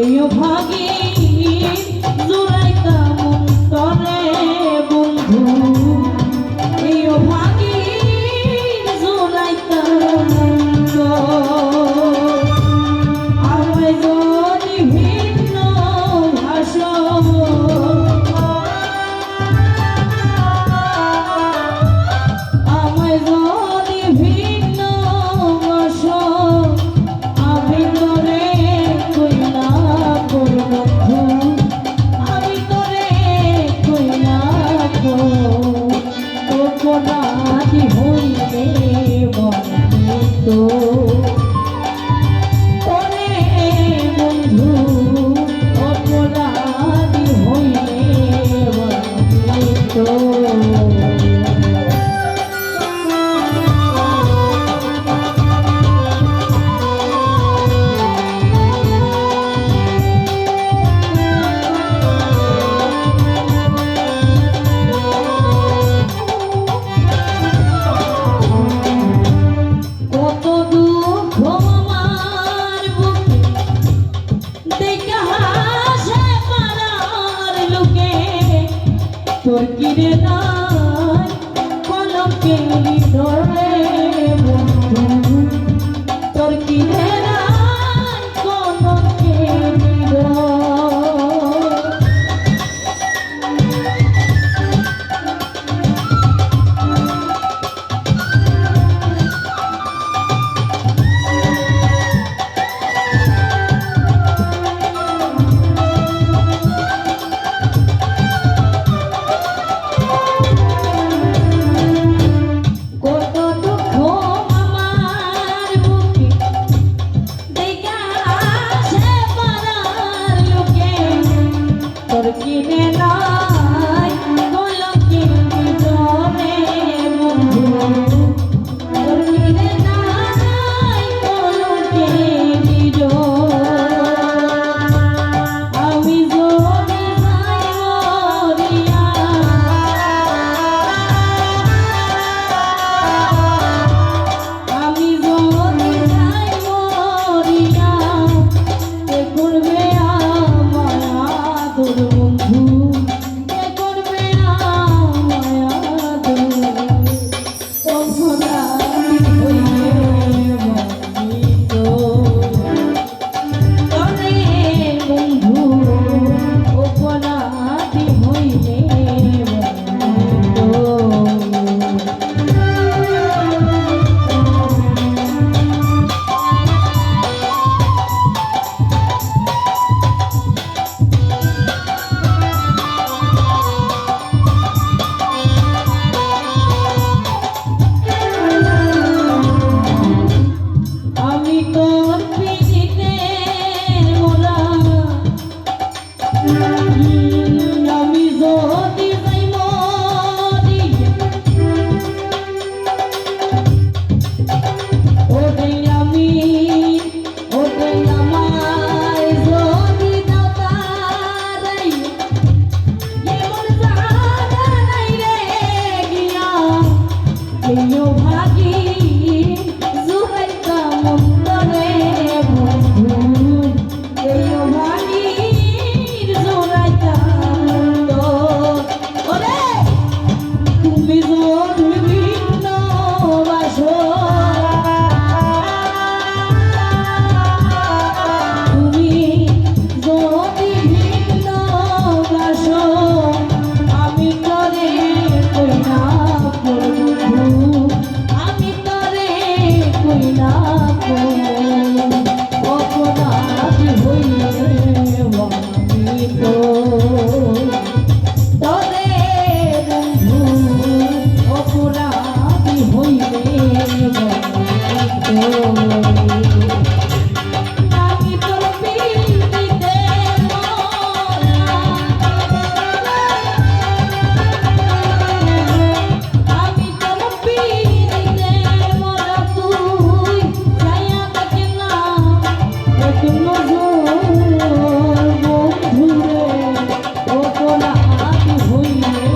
এও ভাগী জুড়াইতা মন তরে বন্ধু এও ভাগী জুড়াইতা মন আমায় যদি ভিন্ন ভাষা আমায় যদি ভিন্ন ভাষা আমি তোরে কইলা বন্ধু আমি তোরে কইলা অপরাধী হইলে বন্ধু তোরে বন্ধু অপরাধী হইলে বন্ধু তোর কিরে নাই কলঙ্কেরি ধরে বন্ধু তোর কিরে নাই কলঙ্কেরি কিনে নাই কলঙ্কেরি ধরে বন্ধু তোর কিনে নাই কলঙ্কেরি আমি যদি যাই মরিয়া আমি যদি যাই মরিয়া কে করবে আমার আদর বন্ধু কে করবে আমার আদর অপরাধী হইলে বন্দিত তরে বন্ধু অপরাধী হইলে আমি তোর পিড়িতে মোরা আমি হইলে